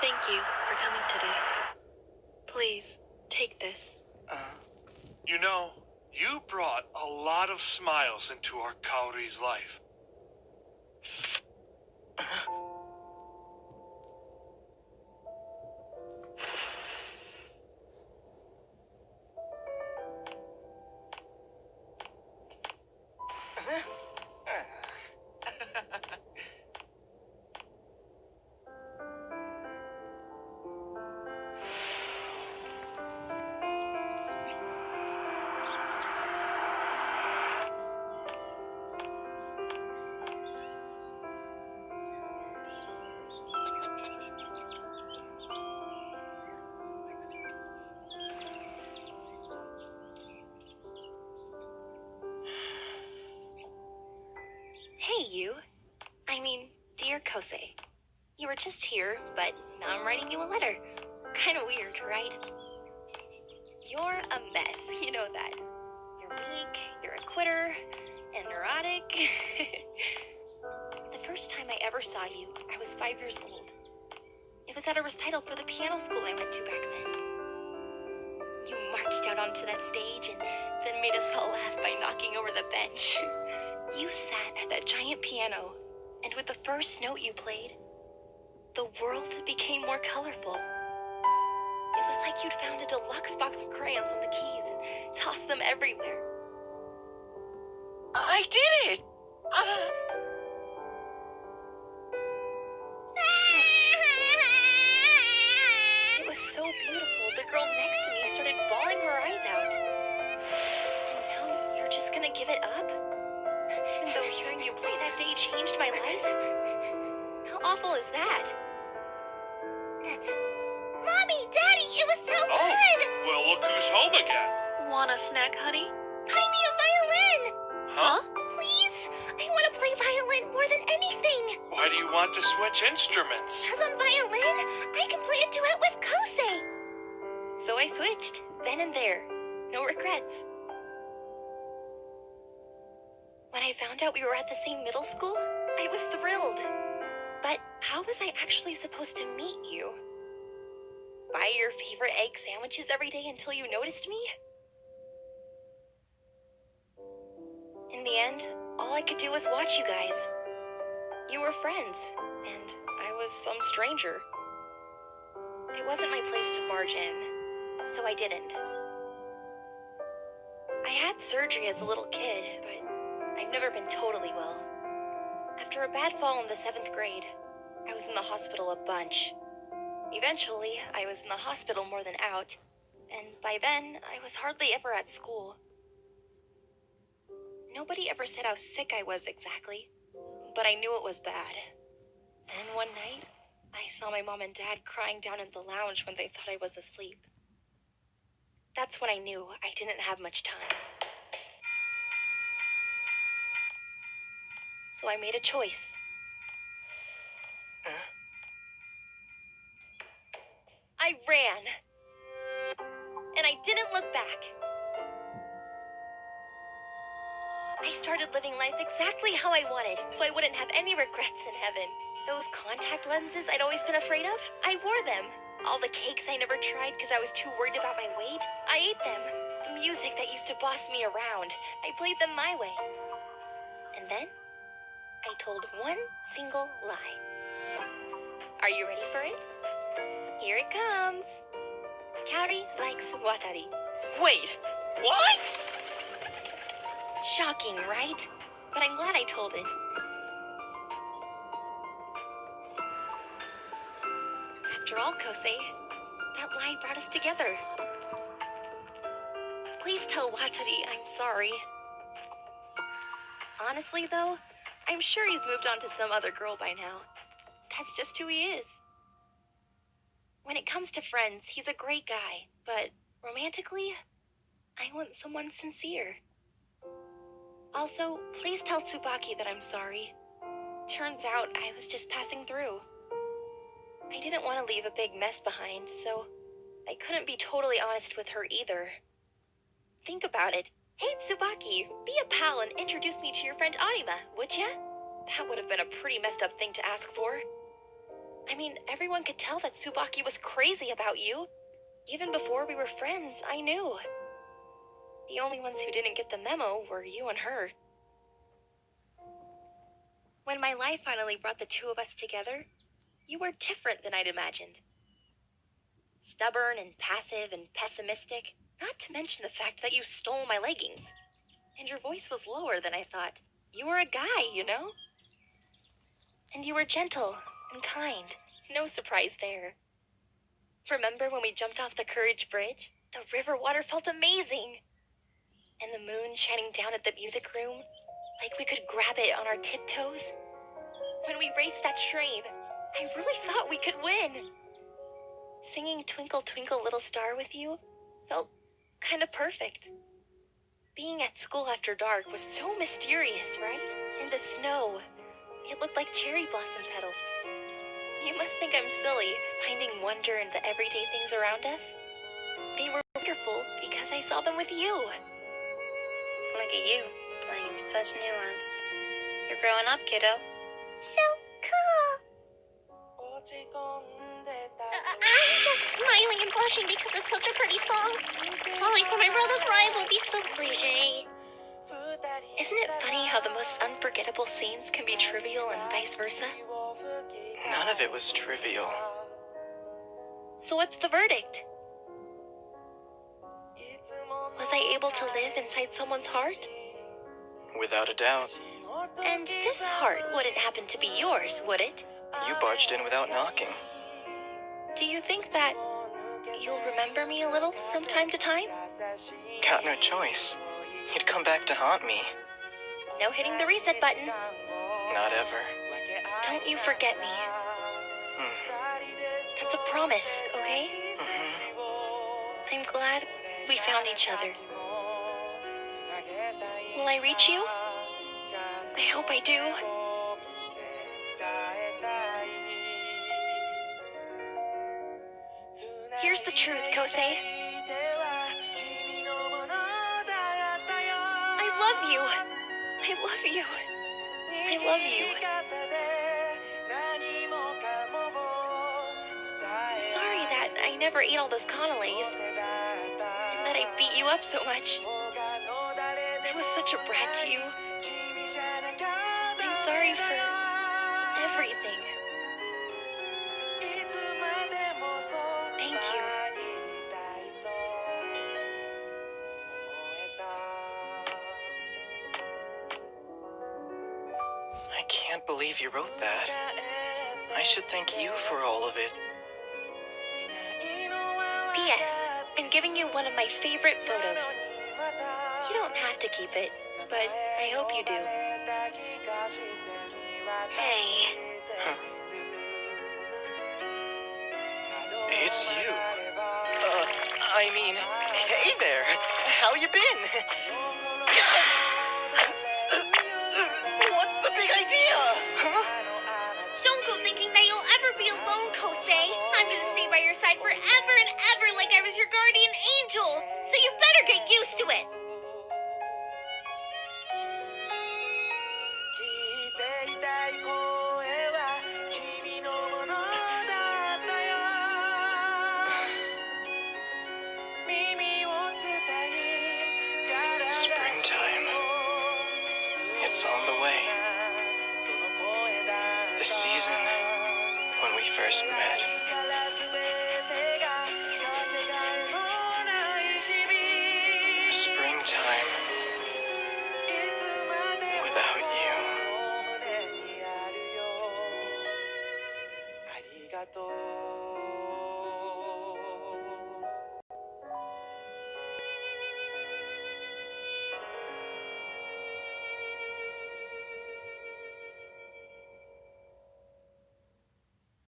Thank you for coming today. Please, take this. You brought a lot of smiles into our Kaori's life. Hey, you. Dear Kosei. You were just here, but now I'm writing you a letter. Kinda weird, right? You're a mess, you know that. You're weak, you're a quitter, and neurotic. The first time I ever saw you, I was 5 years old. It was at a recital for the piano school I went to back then. You marched out onto that stage and then made us all laugh by knocking over the bench. You sat at that giant piano, and with the first note you played, the world became more colorful. It was like you'd found a deluxe box of crayons on the keys and tossed them everywhere. I did it! It was so beautiful, the girl next to me started bawling her eyes out. And now you're just gonna give it up? Even though hearing you play that day changed my life? How awful is that? Mommy, Daddy, it was so good! Well, look who's home again. Want a snack, honey? Buy me a violin! Huh? Please! I want to play violin more than anything! Why do you want to switch instruments? Because on violin, I can play a duet with Kosei! So I switched, then and there. No regrets. When I found out we were at the same middle school, I was thrilled. But how was I actually supposed to meet you? Buy your favorite egg sandwiches every day until you noticed me? In the end, all I could do was watch you guys. You were friends, and I was some stranger. It wasn't my place to barge in, so I didn't. I had surgery as a little kid, but I've never been totally well. After a bad fall in the 7th grade, I was in the hospital a bunch. Eventually, I was in the hospital more than out, and by then, I was hardly ever at school. Nobody ever said how sick I was exactly, but I knew it was bad. Then one night, I saw my mom and dad crying down in the lounge when they thought I was asleep. That's when I knew I didn't have much time. So I made a choice. I ran. And I didn't look back. I started living life exactly how I wanted, so I wouldn't have any regrets in heaven. Those contact lenses I'd always been afraid of, I wore them. All the cakes I never tried because I was too worried about my weight, I ate them. The music that used to boss me around, I played them my way. And then, I told one single lie. Are you ready for it? Here it comes. Kaori likes Watari. Wait, what? Shocking, right? But I'm glad I told it. After all, Kosei, that lie brought us together. Please tell Watari I'm sorry. Honestly, though, I'm sure he's moved on to some other girl by now. That's just who he is. When it comes to friends, he's a great guy, but romantically, I want someone sincere. Also, please tell Tsubaki that I'm sorry. Turns out I was just passing through. I didn't want to leave a big mess behind, so I couldn't be totally honest with her either. Think about it. Hey, Tsubaki, be a pal and introduce me to your friend Arima, would ya? That would have been a pretty messed up thing to ask for. I mean, everyone could tell that Tsubaki was crazy about you. Even before we were friends, I knew. The only ones who didn't get the memo were you and her. When my life finally brought the two of us together, you were different than I'd imagined. Stubborn and passive and pessimistic, not to mention the fact that you stole my leggings. And your voice was lower than I thought. You were a guy, you know? And you were gentle and kind. No surprise there. Remember when we jumped off the Courage Bridge? The river water felt amazing. And the moon shining down at the music room, like we could grab it on our tiptoes. When we raced that train, I really thought we could win. Singing Twinkle Twinkle Little Star with you felt kind of perfect. Being at school after dark was so mysterious, right? And the snow, it looked like cherry blossom petals. You must think I'm silly, finding wonder in the everyday things around us. They were wonderful because I saw them with you. Look at you, playing such nuance. You're growing up, kiddo. So cool. I'm just smiling and blushing because it's such a pretty song. Falling for my brother's rhyme will be so cliche. Isn't it funny how the most unforgettable scenes can be trivial and vice versa? None of it was trivial. So what's the verdict? Was I able to live inside someone's heart? Without a doubt. And this heart wouldn't happen to be yours, would it? You barged in without knocking. Do you think that you'll remember me a little from time to time? Got no choice. You'd come back to haunt me. No hitting the reset button. Not ever. Don't you forget me. That's a promise, okay? I'm glad we found each other. Will I reach you? I hope I do. Here's the truth, Kosei. I love you. I love you. I love you. Sorry that I never ate all those canapés, and that I beat you up so much. I was such a brat to you. I'm sorry for everything. Thank you. I can't believe you wrote that. I should thank you for all of it. P.S. I'm giving you one of my favorite photos. You don't have to keep it, but I hope you do. Hey. Huh. It's you. Hey there. How you been? What's the big idea? Huh? Don't go thinking that you'll ever be alone, Kosei. I'm gonna stay by your side forever and ever like I was your guardian angel. So you better get used to it. Springtime. It's on the way. The season when we first met. Springtime without you.